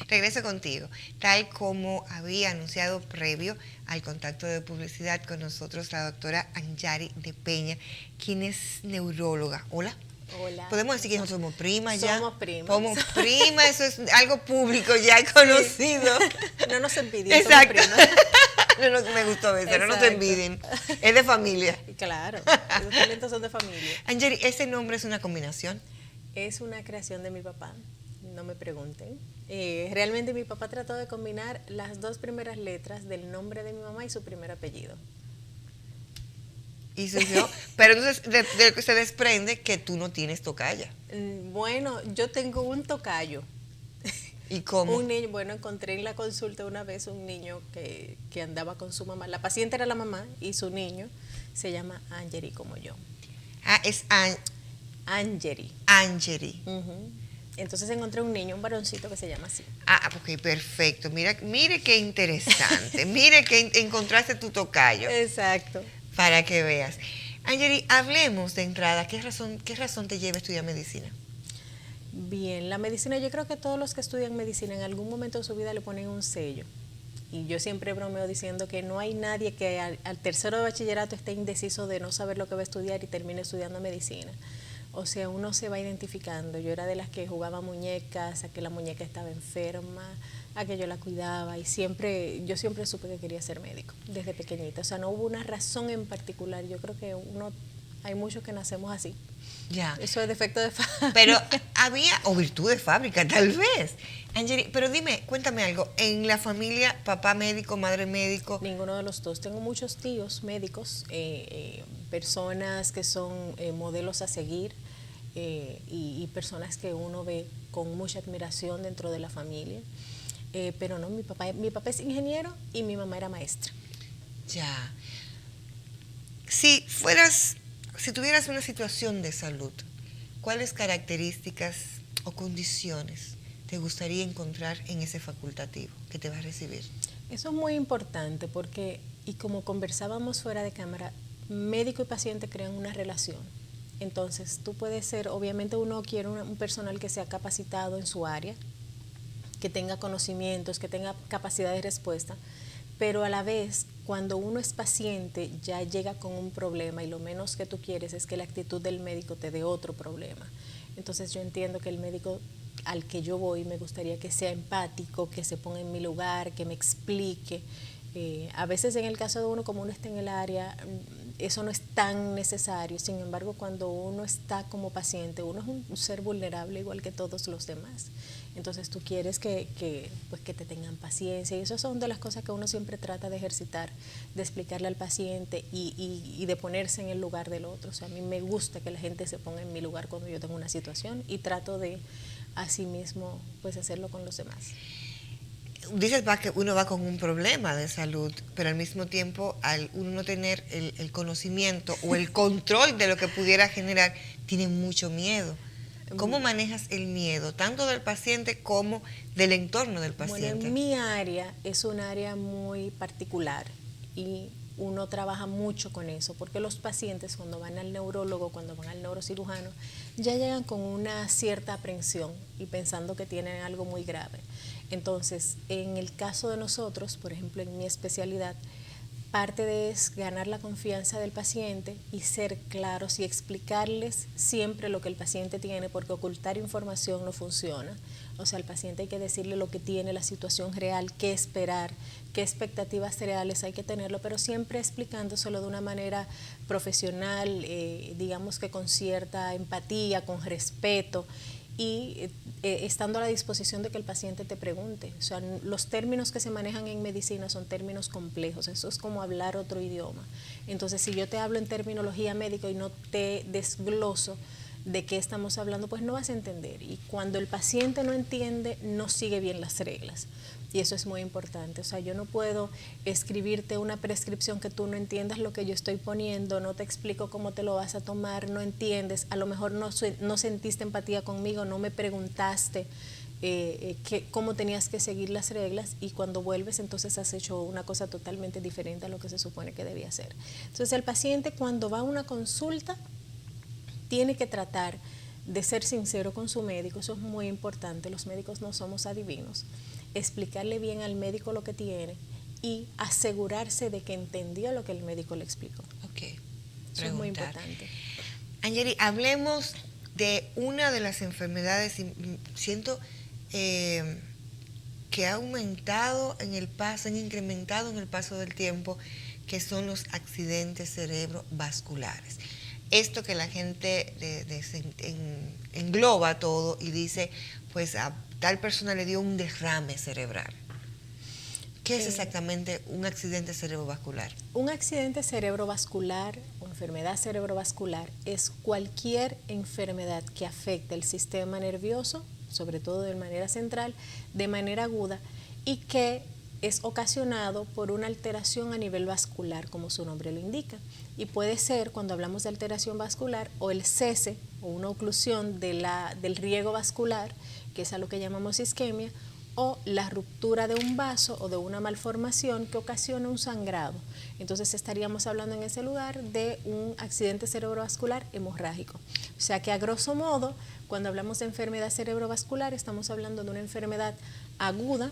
Regreso contigo. Tal como había anunciado previo al contacto de publicidad con nosotros la doctora Anjari de Peña, quien es neuróloga. Hola. Hola. Podemos decir que nosotros somos primas ya. Somos primas. Somos primas, eso es algo público ya conocido. No nos envidien, Exacto. somos primas. Me gustó eso, no nos Exacto. envidien. Es de familia. Claro, los talentos son de familia. Anjari, ¿ese nombre es una combinación? Es una creación de mi papá, no me pregunten. Realmente mi papá trató de combinar las dos primeras letras del nombre de mi mamá y su primer apellido. Y surgió, pero entonces de lo que se desprende que tú no tienes tocaya. Bueno, yo tengo un tocayo. ¿Y cómo? Un niño, bueno, encontré en la consulta una vez un niño que andaba con su mamá. La paciente era la mamá y su niño se llama Angeri como yo. Ah, es Angeri. Angeri. Entonces encontré un niño, un varoncito que se llama así. Ah, ok, perfecto. Mire qué interesante. Mire que encontraste tu tocayo. Exacto. Para que veas. Angeri, hablemos de entrada. ¿Qué razón te lleva a estudiar medicina? Bien, la medicina, yo creo que todos los que estudian medicina en algún momento de su vida le ponen un sello. Y yo siempre bromeo diciendo que no hay nadie que al tercero de bachillerato esté indeciso de no saber lo que va a estudiar y termine estudiando medicina. O sea, uno se va identificando. Yo era de las que jugaba muñecas, a que la muñeca estaba enferma, a que yo la cuidaba y yo siempre supe que quería ser médico desde pequeñita. O sea, no hubo una razón en particular. Yo creo que hay muchos que nacemos así. Ya. Eso es defecto de fábrica. Pero o virtud de fábrica, tal vez. Angeri, pero dime, cuéntame algo. ¿En la familia, papá médico, madre médico? Ninguno de los dos. Tengo muchos tíos médicos, personas que son modelos a seguir y personas que uno ve con mucha admiración dentro de la familia. Pero no, mi papá es ingeniero y mi mamá era maestra. Ya. Si tuvieras una situación de salud, ¿cuáles características o condiciones te gustaría encontrar en ese facultativo que te va a recibir? Eso es muy importante porque, y como conversábamos fuera de cámara, médico y paciente crean una relación. Entonces, tú puedes ser, obviamente uno quiere un personal que sea capacitado en su área, que tenga conocimientos, que tenga capacidad de respuesta, pero a la vez, cuando uno es paciente, ya llega con un problema y lo menos que tú quieres es que la actitud del médico te dé otro problema. Entonces yo entiendo que el médico al que yo voy me gustaría que sea empático, que se ponga en mi lugar, que me explique. A veces en el caso de uno, como uno está en el área, eso no es tan necesario. Sin embargo, cuando uno está como paciente, uno es un ser vulnerable igual que todos los demás. Entonces tú quieres que te tengan paciencia y eso son de las cosas que uno siempre trata de ejercitar, de explicarle al paciente y de ponerse en el lugar del otro. O sea, a mí me gusta que la gente se ponga en mi lugar cuando yo tengo una situación y trato de así mismo pues hacerlo con los demás. Dices que uno va con un problema de salud, pero al mismo tiempo al uno no tener el conocimiento o el control de lo que pudiera generar, tiene mucho miedo. ¿Cómo manejas el miedo, tanto del paciente como del entorno del paciente? Bueno, en mi área es un área muy particular y uno trabaja mucho con eso, porque los pacientes cuando van al neurólogo, cuando van al neurocirujano, ya llegan con una cierta aprensión y pensando que tienen algo muy grave. Entonces, en el caso de nosotros, por ejemplo, en mi especialidad, parte de es ganar la confianza del paciente y ser claros y explicarles siempre lo que el paciente tiene, porque ocultar información no funciona. O sea, al paciente hay que decirle lo que tiene, la situación real, qué esperar, qué expectativas reales hay que tenerlo, pero siempre explicándoselo de una manera profesional, digamos que con cierta empatía, con respeto y estando a la disposición de que el paciente te pregunte. O sea, los términos que se manejan en medicina son términos complejos, eso es como hablar otro idioma. Entonces, si yo te hablo en terminología médica y no te desgloso de qué estamos hablando, pues no vas a entender. Y cuando el paciente no entiende, no sigue bien las reglas. Y eso es muy importante. O sea, yo no puedo escribirte una prescripción que tú no entiendas lo que yo estoy poniendo, no te explico cómo te lo vas a tomar, no entiendes, a lo mejor no sentiste empatía conmigo, no me preguntaste cómo tenías que seguir las reglas y cuando vuelves entonces has hecho una cosa totalmente diferente a lo que se supone que debía hacer. Entonces el paciente cuando va a una consulta tiene que tratar de ser sincero con su médico, eso es muy importante, los médicos no somos adivinos. explicarle bien al médico lo que tiene y asegurarse de que entendió lo que el médico le explicó. Ok. Eso es muy importante. Angeli, hablemos de una de las enfermedades, y siento que ha aumentado en el paso, han incrementado en el paso del tiempo, que son los accidentes cerebrovasculares. Esto que la gente engloba todo y dice, pues a tal persona le dio un derrame cerebral. ¿Qué es exactamente un accidente cerebrovascular? Un accidente cerebrovascular o enfermedad cerebrovascular es cualquier enfermedad que afecte el sistema nervioso, sobre todo de manera central, de manera aguda, y que es ocasionado por una alteración a nivel vascular, como su nombre lo indica. Y puede ser, cuando hablamos de alteración vascular, o el cese o una oclusión del riego vascular, que es a lo que llamamos isquemia, o la ruptura de un vaso o de una malformación que ocasiona un sangrado. Entonces estaríamos hablando en ese lugar de un accidente cerebrovascular hemorrágico. O sea que a grosso modo, cuando hablamos de enfermedad cerebrovascular, estamos hablando de una enfermedad aguda.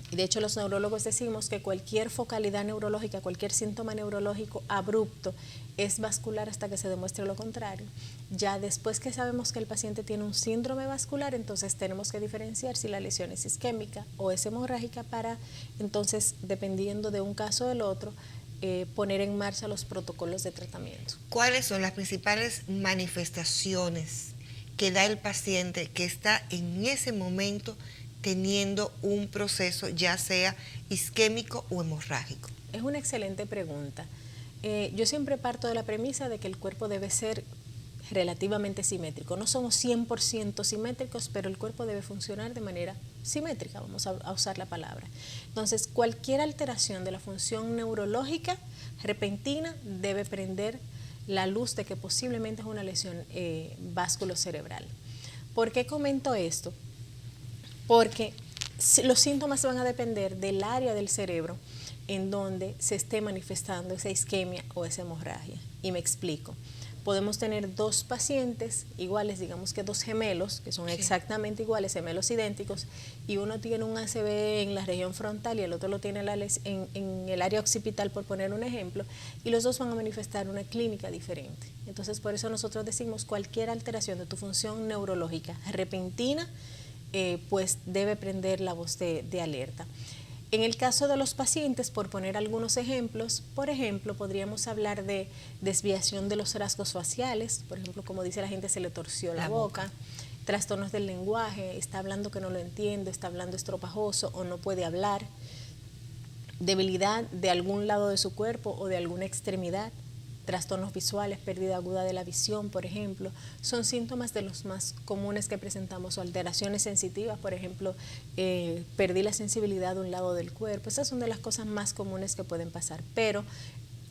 Y de hecho los neurólogos decimos que cualquier focalidad neurológica, cualquier síntoma neurológico abrupto es vascular hasta que se demuestre lo contrario. Ya después que sabemos que el paciente tiene un síndrome vascular, entonces tenemos que diferenciar si la lesión es isquémica o es hemorrágica para entonces, dependiendo de un caso o del otro, poner en marcha los protocolos de tratamiento. ¿Cuáles son las principales manifestaciones que da el paciente que está en ese momento teniendo un proceso ya sea isquémico o hemorrágico? Es una excelente pregunta. Yo siempre parto de la premisa de que el cuerpo debe ser relativamente simétrico. No somos 100% simétricos, pero el cuerpo debe funcionar de manera simétrica, vamos a usar la palabra. Entonces, cualquier alteración de la función neurológica repentina debe prender la luz de que posiblemente es una lesión vasculocerebral. ¿Por qué comento esto? Porque los síntomas van a depender del área del cerebro en donde se esté manifestando esa isquemia o esa hemorragia. Y me explico. Podemos tener dos pacientes iguales, digamos que dos gemelos, que son exactamente iguales, gemelos idénticos, y uno tiene un ACV en la región frontal y el otro lo tiene en el área occipital, por poner un ejemplo, y los dos van a manifestar una clínica diferente. Entonces, por eso nosotros decimos cualquier alteración de tu función neurológica repentina, pues debe prender la voz de alerta. En el caso de los pacientes, por poner algunos ejemplos, por ejemplo, podríamos hablar de desviación de los rasgos faciales, por ejemplo, como dice la gente, se le torció la boca, trastornos del lenguaje, está hablando que no lo entiende, está hablando estropajoso o no puede hablar, debilidad de algún lado de su cuerpo o de alguna extremidad, trastornos visuales, pérdida aguda de la visión, por ejemplo, son síntomas de los más comunes que presentamos, o alteraciones sensitivas, por ejemplo, perdí la sensibilidad de un lado del cuerpo. Esas son de las cosas más comunes que pueden pasar, pero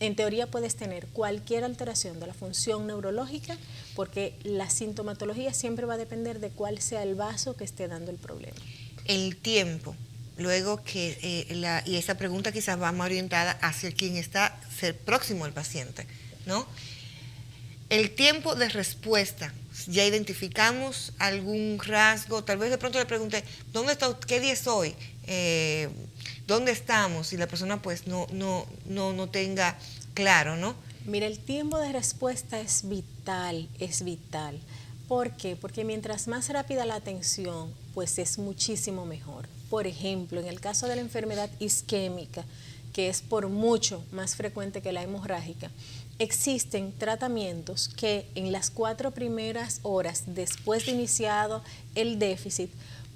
en teoría puedes tener cualquier alteración de la función neurológica, porque la sintomatología siempre va a depender de cuál sea el vaso que esté dando el problema. El tiempo. Luego que, y esa pregunta quizás va más orientada hacia quien está próximo al paciente, ¿no? El tiempo de respuesta. Ya identificamos algún rasgo, tal vez de pronto le pregunté, ¿dónde está? ¿Qué día es hoy? ¿Dónde estamos? Y la persona pues no tenga claro, ¿no? Mira, el tiempo de respuesta es vital, es vital. ¿Por qué? Porque mientras más rápida la atención, pues es muchísimo mejor. Por ejemplo, en el caso de la enfermedad isquémica, que es por mucho más frecuente que la hemorrágica, existen tratamientos que en las 4 primeras horas después de iniciado el déficit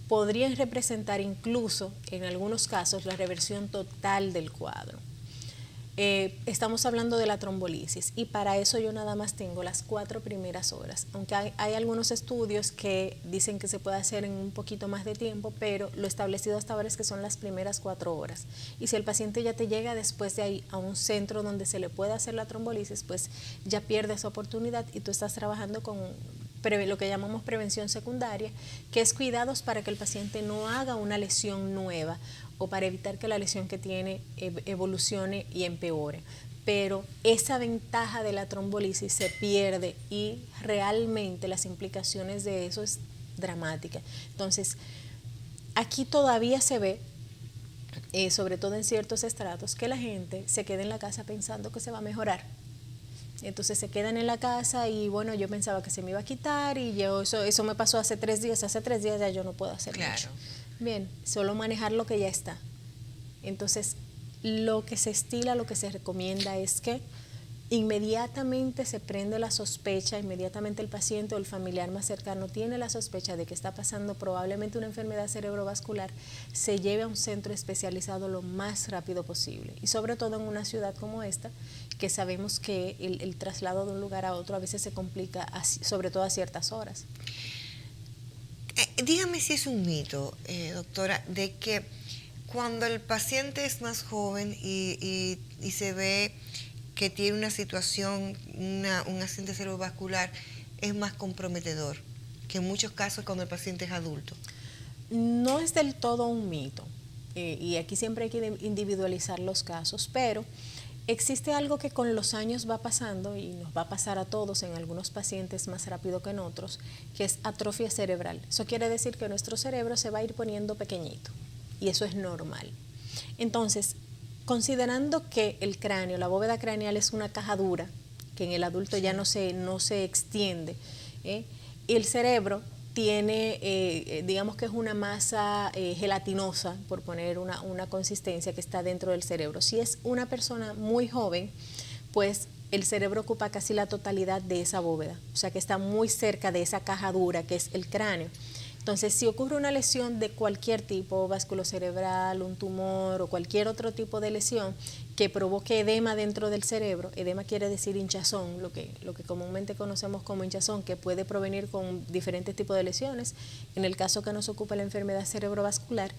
podrían representar incluso, en algunos casos, la reversión total del cuadro. Estamos hablando de la trombolisis y para eso yo nada más tengo las 4 primeras horas, aunque hay algunos estudios que dicen que se puede hacer en un poquito más de tiempo, pero lo establecido hasta ahora es que son las primeras 4 horas. Y si el paciente ya te llega después de ahí a un centro donde se le puede hacer la trombolisis, pues ya pierde esa oportunidad y tú estás trabajando con lo que llamamos prevención secundaria, que es cuidados para que el paciente no haga una lesión nueva o para evitar que la lesión que tiene evolucione y empeore. Pero esa ventaja de la trombolisis se pierde y realmente las implicaciones de eso es dramática. Entonces, Aquí todavía se ve, sobre todo en ciertos estratos, que la gente se queda en la casa pensando que se va a mejorar. Entonces se quedan en la casa y bueno, yo pensaba que se me iba a quitar y eso me pasó hace 3 días, ya yo no puedo hacer mucho. Bien, solo manejar lo que ya está. Entonces, lo que se estila, lo que se recomienda es que inmediatamente se prende la sospecha, inmediatamente el paciente o el familiar más cercano tiene la sospecha de que está pasando probablemente una enfermedad cerebrovascular, se lleve a un centro especializado lo más rápido posible. Y sobre todo en una ciudad como esta, que sabemos que el traslado de un lugar a otro a veces se complica, sobre todo a ciertas horas. Dígame si es un mito, doctora, de que cuando el paciente es más joven y se ve que tiene una situación, un accidente cerebrovascular, es más comprometedor que en muchos casos cuando el paciente es adulto. No es del todo un mito, y aquí siempre hay que individualizar los casos, pero existe algo que con los años va pasando y nos va a pasar a todos, en algunos pacientes más rápido que en otros, que es atrofia cerebral. Eso quiere decir que nuestro cerebro se va a ir poniendo pequeñito y eso es normal. Entonces, considerando que el cráneo, la bóveda craneal es una caja dura, que en el adulto ya no se extiende, y el cerebro tiene, digamos que es una masa gelatinosa, por poner una consistencia que está dentro del cerebro. Si es una persona muy joven, pues el cerebro ocupa casi la totalidad de esa bóveda, o sea que está muy cerca de esa caja dura que es el cráneo. Entonces, si ocurre una lesión de cualquier tipo, vasculocerebral, un tumor o cualquier otro tipo de lesión que provoque edema dentro del cerebro, edema quiere decir hinchazón, lo que comúnmente conocemos como hinchazón, que puede provenir con diferentes tipos de lesiones. En el caso que nos ocupa la enfermedad cerebrovascular,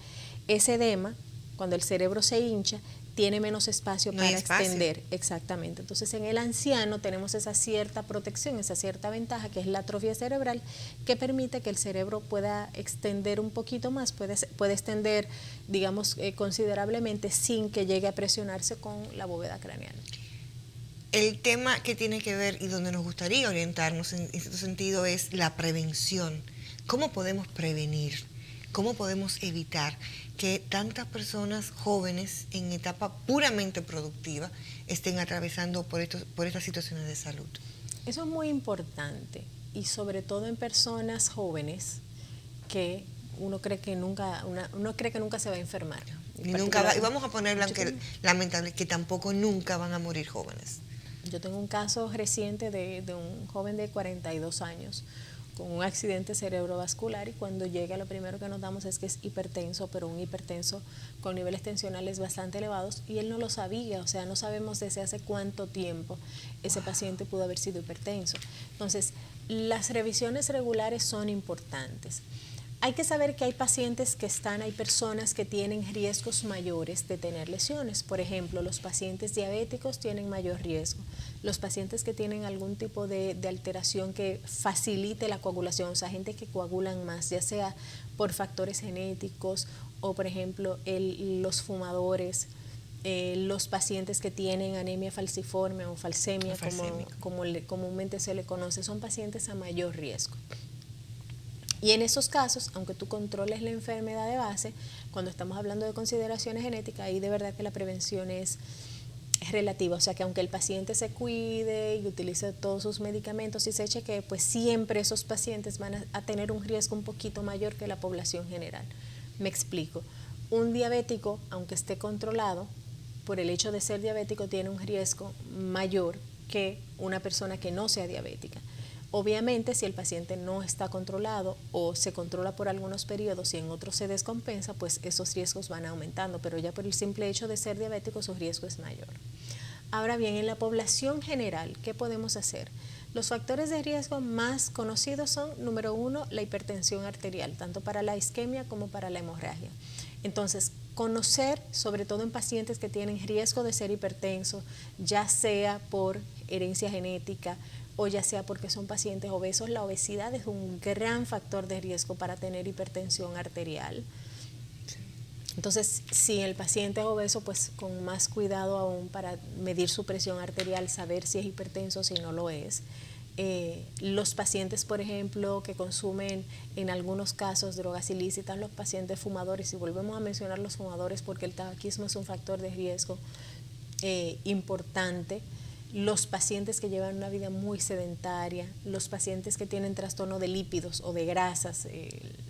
ese edema, cuando el cerebro se hincha, tiene menos espacio para extender. Exactamente. Entonces, en el anciano tenemos esa cierta protección, esa cierta ventaja, que es la atrofia cerebral, que permite que el cerebro pueda extender un poquito más, puede extender, digamos, considerablemente sin que llegue a presionarse con la bóveda craneal. El tema que tiene que ver y donde nos gustaría orientarnos en este sentido es la prevención. ¿Cómo podemos prevenir? ¿Cómo podemos evitar que tantas personas jóvenes en etapa puramente productiva estén atravesando por estas situaciones de salud? Eso es muy importante y sobre todo en personas jóvenes que uno cree que nunca se va a enfermar. Y vamos a ponerlo, aunque lamentable, que tampoco nunca van a morir jóvenes. Yo tengo un caso reciente de un joven de 42 años con un accidente cerebrovascular y cuando llega lo primero que notamos es que es hipertenso, pero un hipertenso con niveles tensionales bastante elevados y él no lo sabía, o sea, no sabemos desde hace cuánto tiempo ese paciente pudo haber sido hipertenso. Entonces, las revisiones regulares son importantes. Hay que saber que hay pacientes hay personas que tienen riesgos mayores de tener lesiones. Por ejemplo, los pacientes diabéticos tienen mayor riesgo. Los pacientes que tienen algún tipo de alteración que facilite la coagulación, o sea, gente que coagulan más, ya sea por factores genéticos o, por ejemplo, los fumadores, los pacientes que tienen anemia falciforme o falsemia, como comúnmente se le conoce, son pacientes a mayor riesgo. Y en esos casos, aunque tú controles la enfermedad de base, cuando estamos hablando de consideraciones genéticas, ahí de verdad que la prevención es relativa. O sea que aunque el paciente se cuide y utilice todos sus medicamentos y se chequee, pues siempre esos pacientes van a tener un riesgo un poquito mayor que la población general. Me explico. Un diabético, aunque esté controlado, por el hecho de ser diabético tiene un riesgo mayor que una persona que no sea diabética. Obviamente, si el paciente no está controlado o se controla por algunos periodos y en otros se descompensa, pues esos riesgos van aumentando, pero ya por el simple hecho de ser diabético su riesgo es mayor. Ahora bien, en la población general, ¿qué podemos hacer? Los factores de riesgo más conocidos son, número 1, la hipertensión arterial, tanto para la isquemia como para la hemorragia. Entonces, conocer, sobre todo en pacientes que tienen riesgo de ser hipertensos, ya sea por herencia genética, o ya sea porque son pacientes obesos, la obesidad es un gran factor de riesgo para tener hipertensión arterial. Entonces, si el paciente es obeso, pues con más cuidado aún para medir su presión arterial, saber si es hipertenso o si no lo es. Los pacientes, por ejemplo, que consumen en algunos casos drogas ilícitas, los pacientes fumadores, y volvemos a mencionar los fumadores porque el tabaquismo es un factor de riesgo importante, los pacientes que llevan una vida muy sedentaria, los pacientes que tienen trastorno de lípidos o de grasas,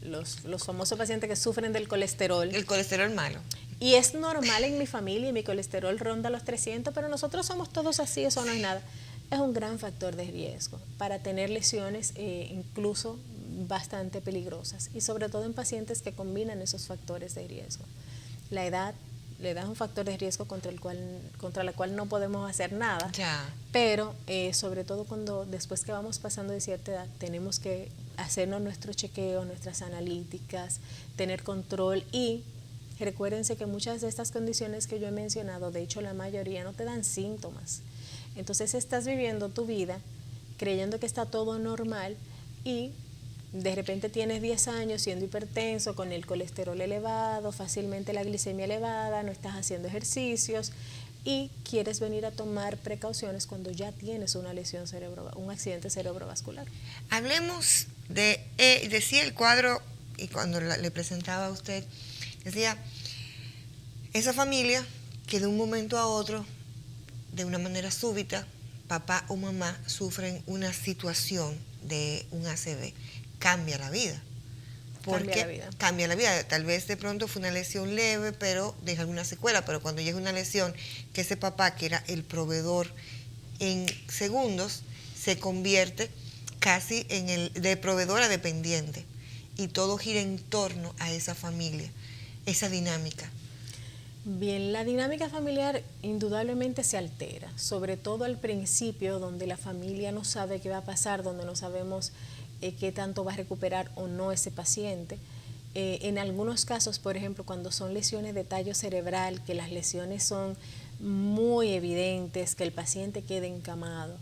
los famosos pacientes que sufren del colesterol. El colesterol malo. Y es normal en mi familia, mi colesterol ronda los 300, pero nosotros somos todos así, eso no es nada. Es un gran factor de riesgo para tener lesiones incluso bastante peligrosas, y sobre todo en pacientes que combinan esos factores de riesgo. La edad es un factor de riesgo contra la cual no podemos hacer nada, Ya. pero sobre todo después que vamos pasando de cierta edad, tenemos que hacernos nuestro chequeo, nuestras analíticas, tener control. Y recuérdense que muchas de estas condiciones que yo he mencionado, de hecho la mayoría, no te dan síntomas. Entonces estás viviendo tu vida creyendo que está todo normal y de repente tienes 10 años siendo hipertenso, con el colesterol elevado, fácilmente la glicemia elevada, no estás haciendo ejercicios y quieres venir a tomar precauciones cuando ya tienes una lesión un accidente cerebrovascular. Hablemos decía el cuadro, y cuando le presentaba a usted, decía, esa familia que de un momento a otro, de una manera súbita, papá o mamá sufren una situación de un ACV, cambia la vida. Cambia la vida. Tal vez de pronto fue una lesión leve, pero deja alguna secuela, pero cuando llega una lesión que ese papá, que era el proveedor, en segundos se convierte casi de proveedor a dependiente, y todo gira en torno a esa familia, esa dinámica. Bien, la dinámica familiar indudablemente se altera, sobre todo al principio, donde la familia no sabe qué va a pasar, donde no sabemos qué tanto va a recuperar o no ese paciente. En algunos casos, por ejemplo, cuando son lesiones de tallo cerebral, que las lesiones son muy evidentes, que el paciente quede encamado,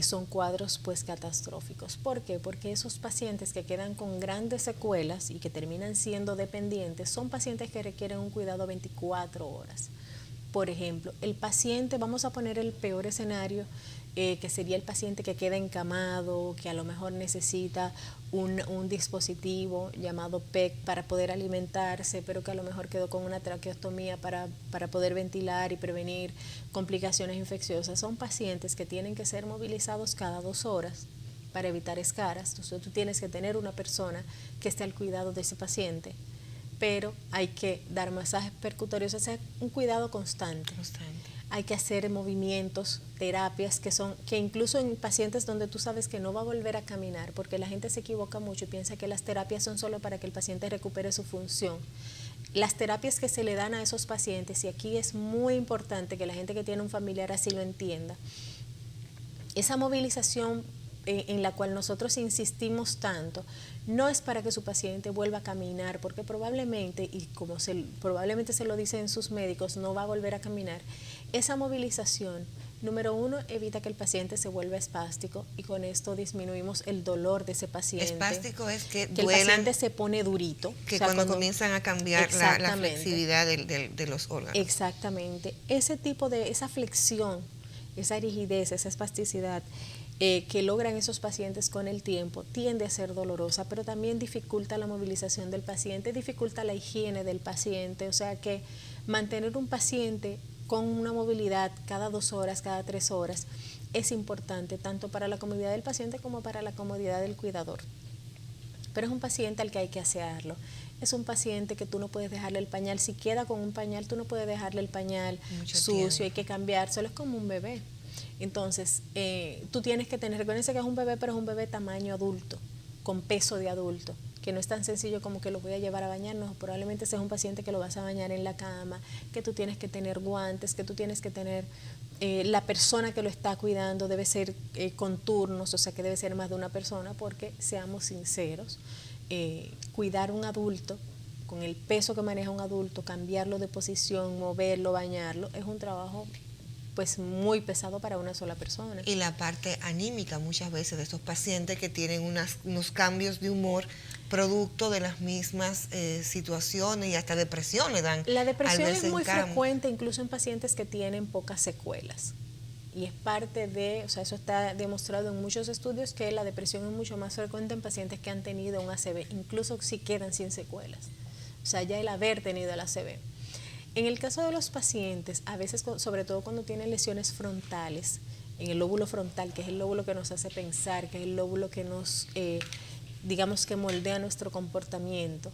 son cuadros pues catastróficos. ¿Por qué? Porque esos pacientes que quedan con grandes secuelas y que terminan siendo dependientes son pacientes que requieren un cuidado 24 horas. Por ejemplo, el paciente, vamos a poner el peor escenario, que sería el paciente que queda encamado, que a lo mejor necesita un dispositivo llamado PEC para poder alimentarse, pero que a lo mejor quedó con una traqueostomía para poder ventilar y prevenir complicaciones infecciosas. Son pacientes que tienen que ser movilizados cada 2 horas para evitar escaras. Entonces tú tienes que tener una persona que esté al cuidado de ese paciente, pero hay que dar masajes percutorios, hacer un cuidado constante. Hay que hacer movimientos, terapias que incluso en pacientes donde tú sabes que no va a volver a caminar, porque la gente se equivoca mucho y piensa que las terapias son solo para que el paciente recupere su función. Las terapias que se le dan a esos pacientes, y aquí es muy importante que la gente que tiene un familiar así lo entienda, esa movilización en la cual nosotros insistimos tanto, no es para que su paciente vuelva a caminar, porque probablemente, y como probablemente se lo dicen sus médicos, no va a volver a caminar. Esa movilización, número 1, evita que el paciente se vuelva espástico, y con esto disminuimos el dolor de ese paciente. Espástico es que el paciente se pone durito. Que cuando comienzan a cambiar la flexibilidad de los órganos. Exactamente. Ese tipo de, esa flexión, esa rigidez, esa espasticidad, que logran esos pacientes con el tiempo, tiende a ser dolorosa, pero también dificulta la movilización del paciente, dificulta la higiene del paciente. O sea que mantener un paciente con una movilidad cada 2 horas, cada 3 horas, es importante tanto para la comodidad del paciente como para la comodidad del cuidador. Pero es un paciente al que hay que asearlo. Es un paciente que tú no puedes dejarle el pañal. Si queda con un pañal, tú no puedes dejarle el pañal sucio, hay que cambiárselo. Es como un bebé. Entonces, tú tienes que tener, recuérdense que es un bebé, pero es un bebé tamaño adulto, con peso de adulto, que no es tan sencillo como que lo voy a llevar a bañar. No, probablemente sea un paciente que lo vas a bañar en la cama, que tú tienes que tener guantes, que tú tienes que tener, la persona que lo está cuidando debe ser con turnos, o sea que debe ser más de una persona, porque seamos sinceros, cuidar un adulto con el peso que maneja un adulto, cambiarlo de posición, moverlo, bañarlo, es un trabajo pues muy pesado para una sola persona. Y la parte anímica muchas veces de estos pacientes que tienen unos cambios de humor producto de las mismas situaciones, y hasta depresión le dan. La depresión es muy frecuente incluso en pacientes que tienen pocas secuelas. Y es parte de, o sea, eso está demostrado en muchos estudios, que la depresión es mucho más frecuente en pacientes que han tenido un ACV, incluso si quedan sin secuelas. O sea, ya el haber tenido el ACV. En el caso de los pacientes, a veces, sobre todo cuando tienen lesiones frontales, en el lóbulo frontal, que es el lóbulo que nos hace pensar, que es el lóbulo que nos, digamos que moldea nuestro comportamiento,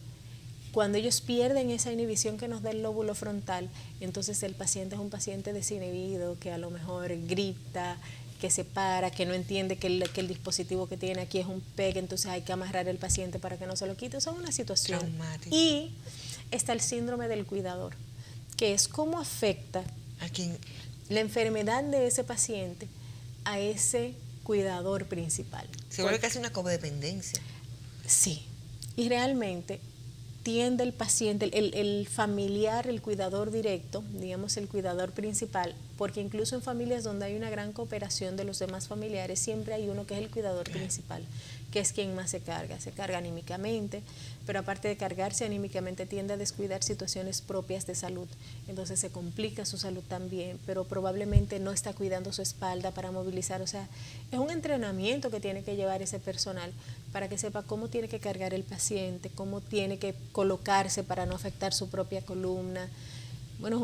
cuando ellos pierden esa inhibición que nos da el lóbulo frontal, entonces el paciente es un paciente desinhibido, que a lo mejor grita, que se para, que no entiende que el dispositivo que tiene aquí es un PEG, entonces hay que amarrar al paciente para que no se lo quite. Eso es una situación traumática. Y está el síndrome del cuidador, que es cómo afecta la enfermedad de ese paciente a ese cuidador principal. Se vuelve casi una codependencia. Sí, y realmente tiende el paciente, el familiar, el cuidador directo, digamos el cuidador principal, porque incluso en familias donde hay una gran cooperación de los demás familiares, siempre hay uno que es el cuidador principal, que es quien más se carga anímicamente, pero aparte de cargarse anímicamente tiende a descuidar situaciones propias de salud, entonces se complica su salud también, pero probablemente no está cuidando su espalda para movilizar, o sea, es un entrenamiento que tiene que llevar ese personal para que sepa cómo tiene que cargar el paciente, cómo tiene que colocarse para no afectar su propia columna. Bueno,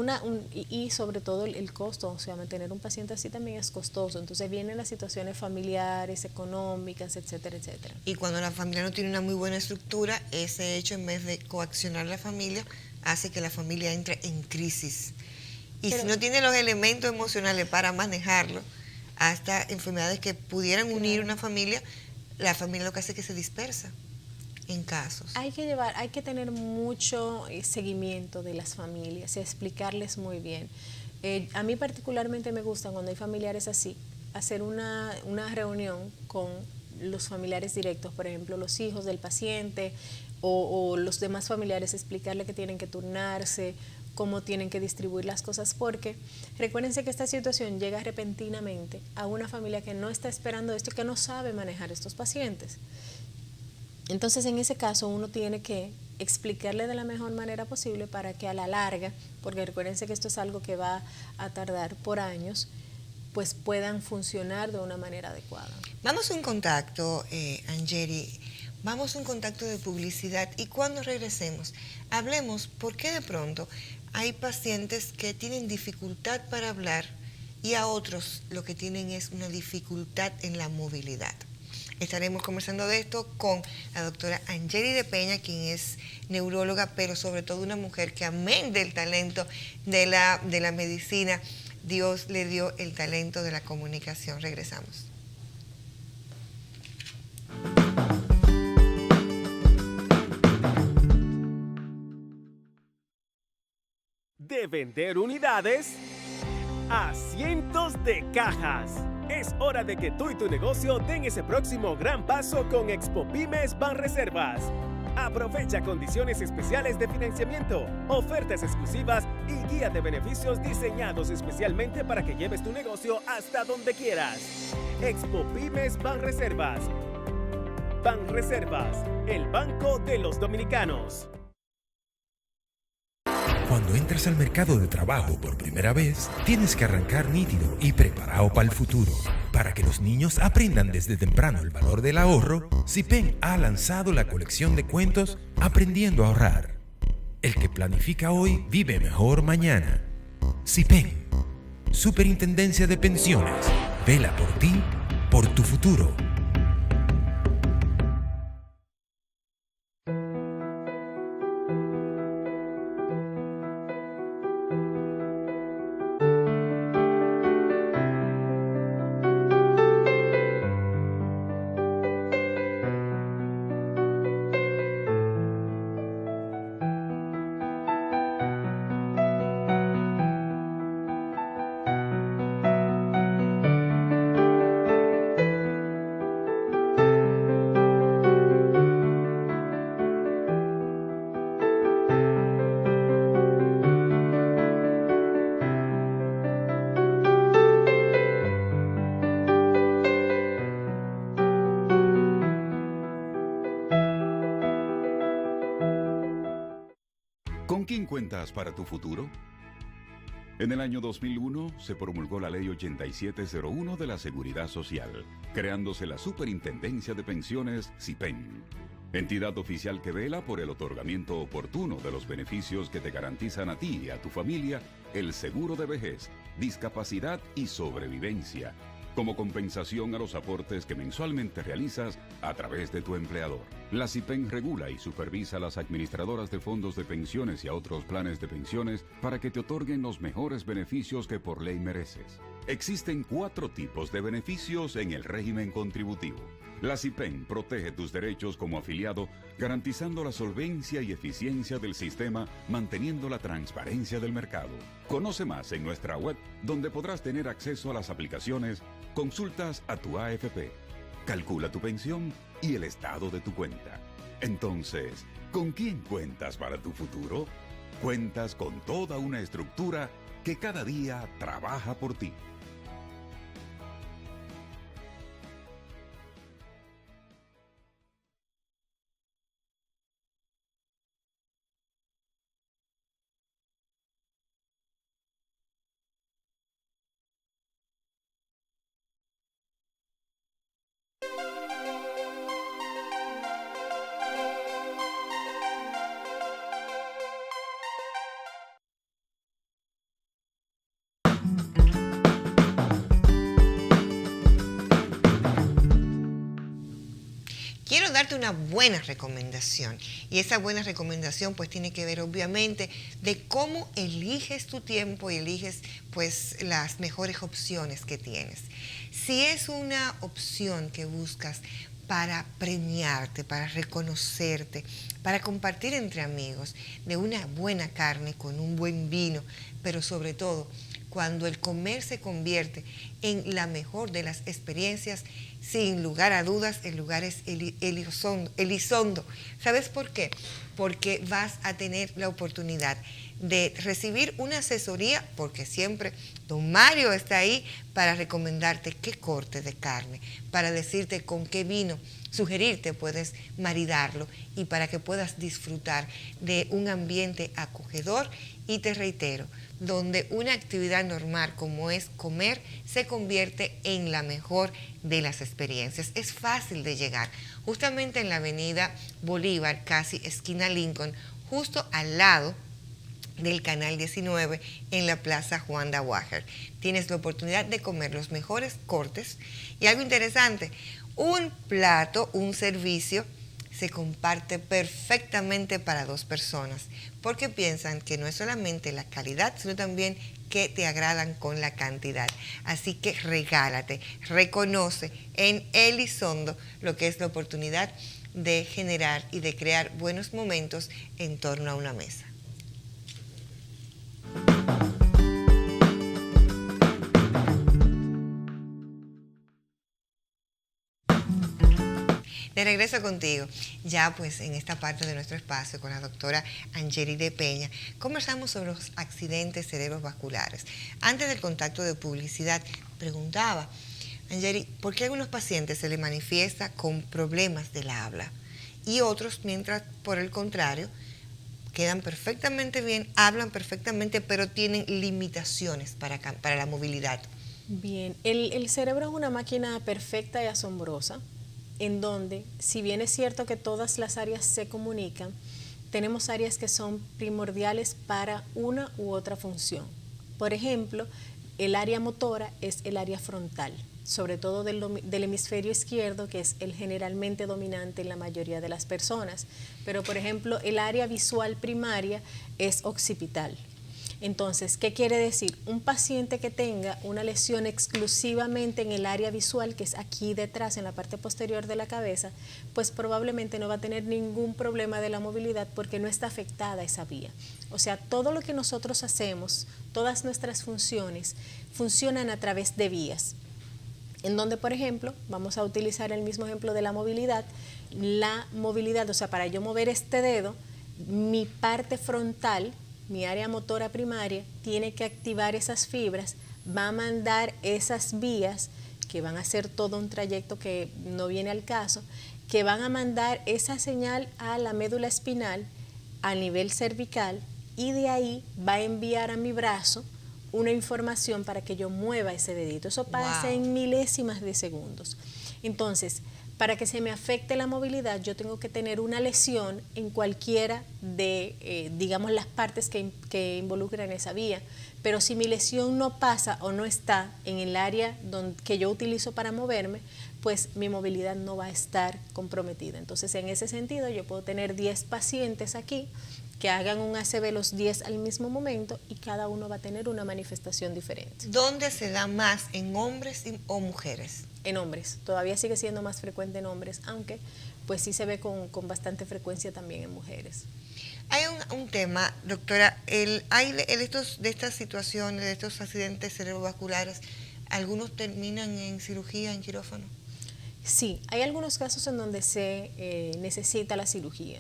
y sobre todo el costo, o sea, mantener un paciente así también es costoso. Entonces vienen las situaciones familiares, económicas, etcétera, etcétera. Y cuando la familia no tiene una muy buena estructura, ese hecho, en vez de coaccionar a la familia, hace que la familia entre en crisis. Y si no tiene los elementos emocionales para manejarlo, hasta enfermedades que pudieran unir una familia, la familia lo que hace es que se dispersa en casos. Hay que tener mucho seguimiento de las familias y explicarles muy bien. A mí particularmente me gusta cuando hay familiares así, hacer una reunión con los familiares directos, por ejemplo, los hijos del paciente o los demás familiares, explicarle que tienen que turnarse, cómo tienen que distribuir las cosas, porque recuérdense que esta situación llega repentinamente a una familia que no está esperando esto, que no sabe manejar estos pacientes. Entonces, en ese caso, uno tiene que explicarle de la mejor manera posible para que a la larga, porque recuérdense que esto es algo que va a tardar por años, pues puedan funcionar de una manera adecuada. Vamos a un contacto, Angeli, vamos a un contacto de publicidad y cuando regresemos, hablemos por qué de pronto hay pacientes que tienen dificultad para hablar y a otros lo que tienen es una dificultad en la movilidad. Estaremos conversando de esto con la doctora Angeli de Peña, quien es neuróloga, pero sobre todo una mujer que, amén del talento de la medicina, Dios le dio el talento de la comunicación. Regresamos. De vender unidades a cientos de cajas. Es hora de que tú y tu negocio den ese próximo gran paso con Expo Pymes Banreservas. Aprovecha condiciones especiales de financiamiento, ofertas exclusivas y guía de beneficios diseñados especialmente para que lleves tu negocio hasta donde quieras. Expo Pymes Banreservas. Banreservas, el banco de los dominicanos. Cuando entras al mercado de trabajo por primera vez, tienes que arrancar nítido y preparado para el futuro. Para que los niños aprendan desde temprano el valor del ahorro, CIPEN ha lanzado la colección de cuentos Aprendiendo a Ahorrar. El que planifica hoy vive mejor mañana. CIPEN, Superintendencia de Pensiones. Vela por ti, por tu futuro. ¿Con quién cuentas para tu futuro? En el año 2001 se promulgó la Ley 8701 de la Seguridad Social, creándose la Superintendencia de Pensiones, SIPEN, entidad oficial que vela por el otorgamiento oportuno de los beneficios que te garantizan a ti y a tu familia el seguro de vejez, discapacidad y sobrevivencia, como compensación a los aportes que mensualmente realizas a través de tu empleador. La SIPEN regula y supervisa a las administradoras de fondos de pensiones y a otros planes de pensiones para que te otorguen los mejores beneficios que por ley mereces. Existen 4 tipos de beneficios en el régimen contributivo. La SIPEN protege tus derechos como afiliado, garantizando la solvencia y eficiencia del sistema, manteniendo la transparencia del mercado. Conoce más en nuestra web, donde podrás tener acceso a las aplicaciones, consultas a tu AFP, calcula tu pensión y el estado de tu cuenta. Entonces, ¿con quién cuentas para tu futuro? Cuentas con toda una estructura que cada día trabaja por ti. Quiero darte una buena recomendación, y esa buena recomendación pues tiene que ver obviamente de cómo eliges tu tiempo y eliges pues las mejores opciones que tienes. Si es una opción que buscas para premiarte, para reconocerte, para compartir entre amigos de una buena carne con un buen vino, pero sobre todo cuando el comer se convierte en la mejor de las experiencias, sin lugar a dudas, el lugar es Elizondo. ¿Sabes por qué? Porque vas a tener la oportunidad de recibir una asesoría, porque siempre don Mario está ahí para recomendarte qué corte de carne, para decirte con qué vino sugerirte puedes maridarlo y para que puedas disfrutar de un ambiente acogedor y te reitero, donde una actividad normal como es comer se convierte en la mejor de las experiencias. Es fácil de llegar, justamente en la avenida Bolívar, casi esquina Lincoln, justo al lado del Canal 19 en la Plaza Juan de Aguajer. Tienes la oportunidad de comer los mejores cortes y algo interesante, un plato, un servicio se comparte perfectamente para 2 personas porque piensan que no es solamente la calidad, sino también que te agradan con la cantidad. Así que regálate, reconoce en Elizondo lo que es la oportunidad de generar y de crear buenos momentos en torno a una mesa. De regreso contigo, ya pues en esta parte de nuestro espacio con la doctora Angeli de Peña, conversamos sobre los accidentes cerebrovasculares. Antes del contacto de publicidad, preguntaba, Angeli, ¿por qué a algunos pacientes se les manifiesta con problemas del habla? Y otros, mientras por el contrario, quedan perfectamente bien, hablan perfectamente, pero tienen limitaciones para la movilidad. Bien, el cerebro es una máquina perfecta y asombrosa, en donde, si bien es cierto que todas las áreas se comunican, tenemos áreas que son primordiales para una u otra función. Por ejemplo, el área motora es el área frontal, sobre todo del hemisferio izquierdo, que es el generalmente dominante en la mayoría de las personas. Pero, por ejemplo, el área visual primaria es occipital. Entonces, ¿qué quiere decir? Un paciente que tenga una lesión exclusivamente en el área visual, que es aquí detrás, en la parte posterior de la cabeza, pues probablemente no va a tener ningún problema de la movilidad porque no está afectada esa vía. O sea, todo lo que nosotros hacemos, todas nuestras funciones, funcionan a través de vías. En donde, por ejemplo, vamos a utilizar el mismo ejemplo de la movilidad, o sea, para yo mover este dedo, mi parte frontal, mi área motora primaria, tiene que activar esas fibras, va a mandar esas vías, que van a hacer todo un trayecto que no viene al caso, que van a mandar esa señal a la médula espinal, a nivel cervical, y de ahí va a enviar a mi brazo una información para que yo mueva ese dedito. Eso pasa en milésimas de segundos. Entonces, para que se me afecte la movilidad, yo tengo que tener una lesión en cualquiera de, digamos, las partes que involucran esa vía. Pero si mi lesión no pasa o no está en el área que yo utilizo para moverme, pues mi movilidad no va a estar comprometida. Entonces, en ese sentido, yo puedo tener 10 pacientes aquí que hagan un ACV los 10 al mismo momento y cada uno va a tener una manifestación diferente. ¿Dónde se da más, en hombres o mujeres? En hombres, todavía sigue siendo más frecuente en hombres, aunque pues sí se ve con bastante frecuencia también en mujeres. Hay un tema, doctora, de estas situaciones, de estos accidentes cerebrovasculares, algunos terminan en cirugía, en quirófano. Sí, hay algunos casos en donde se necesita la cirugía.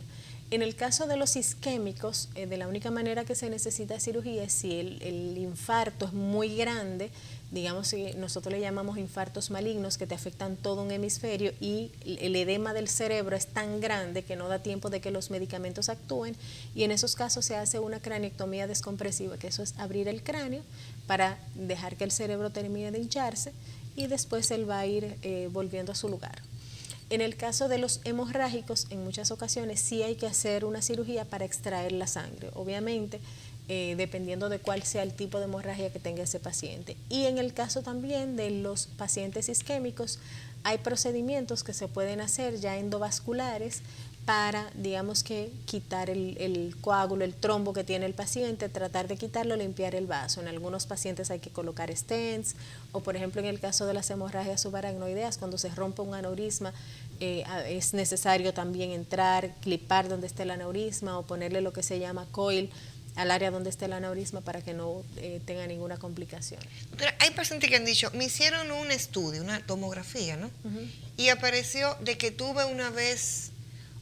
En el caso de los isquémicos, de la única manera que se necesita cirugía es si el infarto es muy grande, digamos, si nosotros le llamamos infartos malignos que te afectan todo un hemisferio y el edema del cerebro es tan grande que no da tiempo de que los medicamentos actúen, y en esos casos se hace una craniectomía descompresiva, que eso es abrir el cráneo para dejar que el cerebro termine de hincharse y después él va a ir volviendo a su lugar. En el caso de los hemorrágicos, en muchas ocasiones sí hay que hacer una cirugía para extraer la sangre, obviamente, dependiendo de cuál sea el tipo de hemorragia que tenga ese paciente. Y en el caso también de los pacientes isquémicos, hay procedimientos que se pueden hacer ya endovasculares para, digamos que, quitar el coágulo, el trombo que tiene el paciente, tratar de quitarlo, limpiar el vaso. En algunos pacientes hay que colocar stents, o por ejemplo en el caso de las hemorragias subaracnoideas, cuando se rompe un aneurisma, es necesario también entrar, clipar donde esté el aneurisma o ponerle lo que se llama coil al área donde esté el aneurisma para que no tenga ninguna complicación. Pero hay pacientes que han dicho, me hicieron un estudio, una tomografía, ¿no? Y apareció de que tuve una vez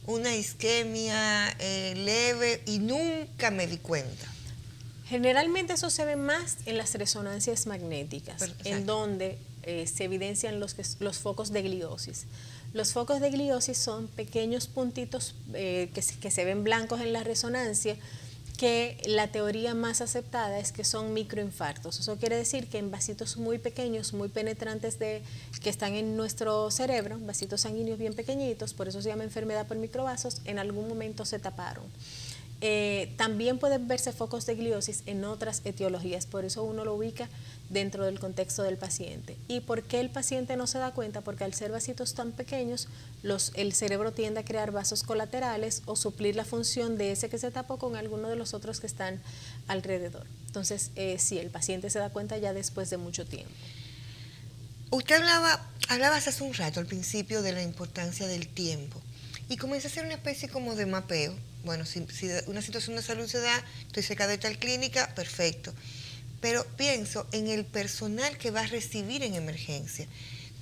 una isquemia leve y nunca me di cuenta. Generalmente eso se ve más en las resonancias magnéticas, en donde se evidencian los focos de gliosis. Los focos de gliosis son pequeños puntitos que se ven blancos en la resonancia, que la teoría más aceptada es que son microinfartos. Eso quiere decir que en vasitos muy pequeños, muy penetrantes que están en nuestro cerebro, vasitos sanguíneos bien pequeñitos, por eso se llama enfermedad por microvasos, en algún momento se taparon. También pueden verse focos de gliosis en otras etiologías, por eso uno lo ubica dentro del contexto del paciente. ¿Y por qué el paciente no se da cuenta? Porque al ser vasitos tan pequeños, el cerebro tiende a crear vasos colaterales o suplir la función de ese que se tapó con alguno de los otros que están alrededor. Entonces, sí, el paciente se da cuenta ya después de mucho tiempo. Usted hablaba hace un rato al principio de la importancia del tiempo y comencé a hacer una especie como de mapeo. Bueno, si una situación de salud se da, estoy cerca de tal clínica, perfecto. Pero pienso en el personal que va a recibir en emergencia.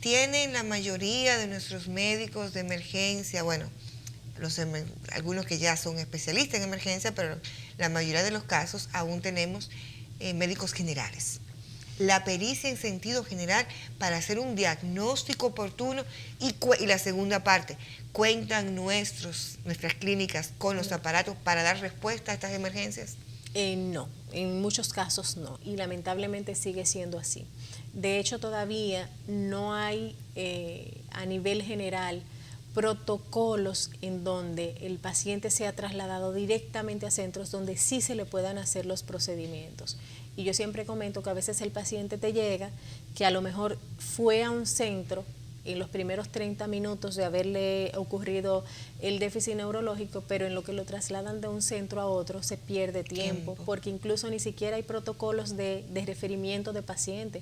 Tienen la mayoría de nuestros médicos de emergencia, bueno, algunos que ya son especialistas en emergencia, pero la mayoría de los casos aún tenemos médicos generales. La pericia en sentido general para hacer un diagnóstico oportuno y la segunda parte, ¿cuentan nuestras clínicas con los aparatos para dar respuesta a estas emergencias? No, en muchos casos no, y lamentablemente sigue siendo así. De hecho, todavía no hay a nivel general protocolos en donde el paciente sea trasladado directamente a centros donde sí se le puedan hacer los procedimientos. Y yo siempre comento que a veces el paciente te llega que a lo mejor fue a un centro en los primeros 30 minutos de haberle ocurrido el déficit neurológico, pero en lo que lo trasladan de un centro a otro se pierde tiempo. Porque incluso ni siquiera hay protocolos de referimiento de paciente.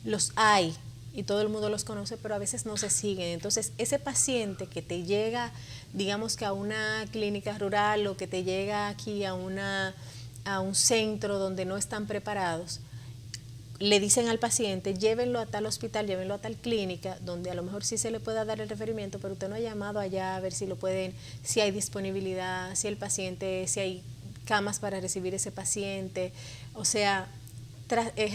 Los hay y todo el mundo los conoce, pero a veces no se siguen. Entonces, ese paciente que te llega, digamos que a una clínica rural o que te llega aquí a un centro donde no están preparados, le dicen al paciente, llévenlo a tal hospital, llévenlo a tal clínica, donde a lo mejor sí se le pueda dar el referimiento, pero usted no ha llamado allá a ver si si hay disponibilidad, si hay camas para recibir ese paciente. O sea,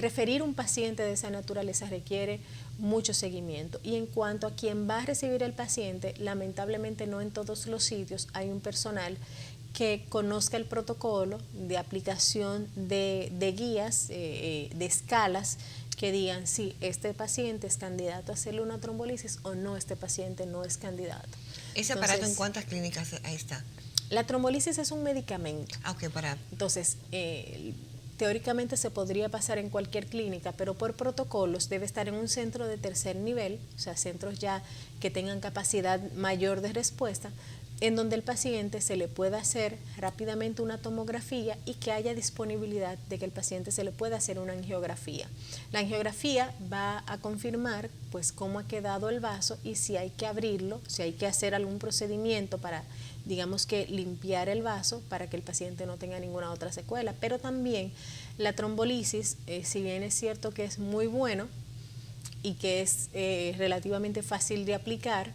referir un paciente de esa naturaleza requiere mucho seguimiento. Y en cuanto a quien va a recibir el paciente, lamentablemente no en todos los sitios hay un personal que conozca el protocolo de aplicación de guías, de escalas, que digan si este paciente es candidato a hacerle una trombolisis o no, este paciente no es candidato. ¿Ese aparato en cuántas clínicas ahí está? La trombolisis es un medicamento. Ok, para. Entonces, teóricamente se podría pasar en cualquier clínica, pero por protocolos debe estar en un centro de tercer nivel, o sea, centros ya que tengan capacidad mayor de respuesta, en donde el paciente se le pueda hacer rápidamente una tomografía y que haya disponibilidad de que el paciente se le pueda hacer una angiografía. La angiografía va a confirmar pues cómo ha quedado el vaso y si hay que abrirlo, si hay que hacer algún procedimiento para, digamos que limpiar el vaso para que el paciente no tenga ninguna otra secuela. Pero también la trombolisis, si bien es cierto que es muy bueno y que es relativamente fácil de aplicar,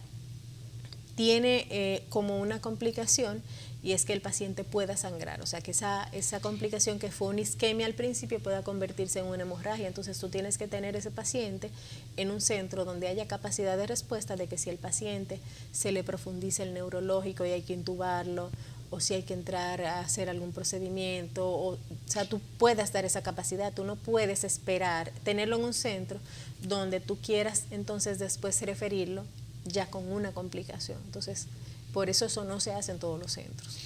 tiene como una complicación, y es que el paciente pueda sangrar, o sea que esa complicación que fue una isquemia al principio pueda convertirse en una hemorragia. Entonces tú tienes que tener ese paciente en un centro donde haya capacidad de respuesta, de que si el paciente se le profundiza el neurológico y hay que intubarlo, o si hay que entrar a hacer algún procedimiento, o sea, tú puedas dar esa capacidad. Tú no puedes esperar tenerlo en un centro donde tú quieras entonces después referirlo ya con una complicación. Entonces, por eso no se hace en todos los centros.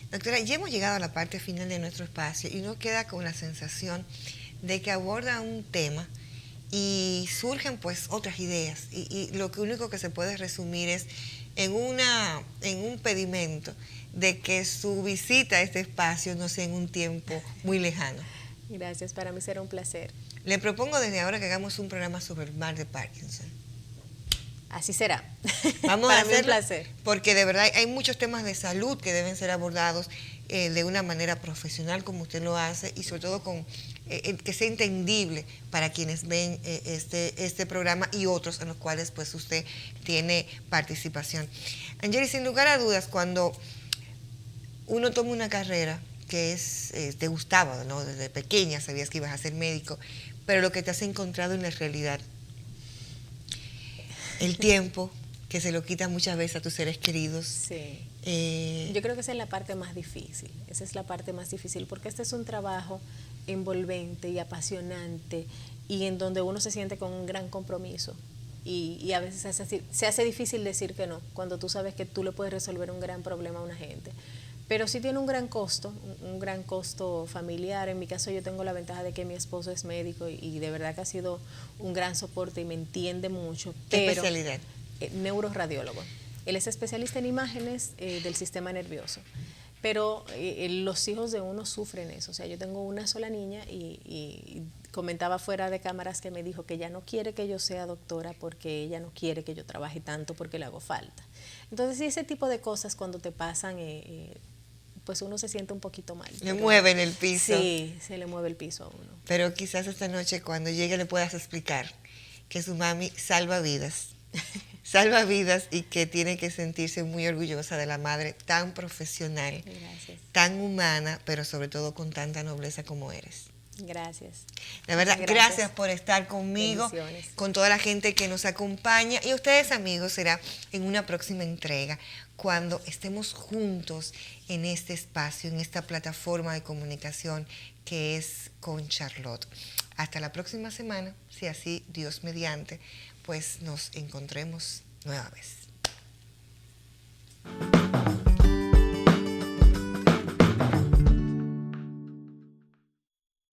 Doctora, ya hemos llegado a la parte final de nuestro espacio y uno queda con la sensación de que aborda un tema y surgen pues otras ideas, y lo único que se puede resumir es en un pedimento de que su visita a este espacio no sea en un tiempo muy lejano. Gracias, para mí será un placer. Le propongo desde ahora que hagamos un programa sobre el mal de Parkinson. Así será. Vamos para a mí un hacerlo, placer. porque de verdad hay muchos temas de salud que deben ser abordados de una manera profesional como usted lo hace, y sobre todo con que sea entendible para quienes ven este programa y otros en los cuales pues usted tiene participación. Angeli, sin lugar a dudas, cuando uno toma una carrera que te gustaba, ¿no? Desde pequeña sabías que ibas a ser médico, pero lo que te has encontrado en la realidad, el tiempo que se lo quita muchas veces a tus seres queridos. Sí. Yo creo que esa es la parte más difícil. Esa es la parte más difícil, porque este es un trabajo envolvente y apasionante, y en donde uno se siente con un gran compromiso. Y a veces se hace difícil decir que no, cuando tú sabes que tú le puedes resolver un gran problema a una gente. Pero sí tiene un gran costo familiar. En mi caso yo tengo la ventaja de que mi esposo es médico y de verdad que ha sido un gran soporte y me entiende mucho. ¿Qué especialidad? Neuroradiólogo. Él es especialista en imágenes del sistema nervioso. Pero los hijos de uno sufren eso. O sea, yo tengo una sola niña y comentaba fuera de cámaras que me dijo que ella no quiere que yo sea doctora porque ella no quiere que yo trabaje tanto porque le hago falta. Entonces, ese tipo de cosas cuando te pasan, pues uno se siente un poquito mal. Le mueven el piso. Sí, se le mueve el piso a uno. Pero quizás esta noche cuando llegue le puedas explicar que su mami salva vidas. Salva vidas, y que tiene que sentirse muy orgullosa de la madre tan profesional, Gracias. tan humana, pero sobre todo con tanta nobleza como eres. Gracias. De verdad, gracias por estar conmigo, con toda la gente que nos acompaña, y ustedes, amigos, será en una próxima entrega cuando estemos juntos en este espacio, en esta plataforma de comunicación que es Con Charlotte. Hasta la próxima semana, si así Dios mediante, pues nos encontremos nueva vez.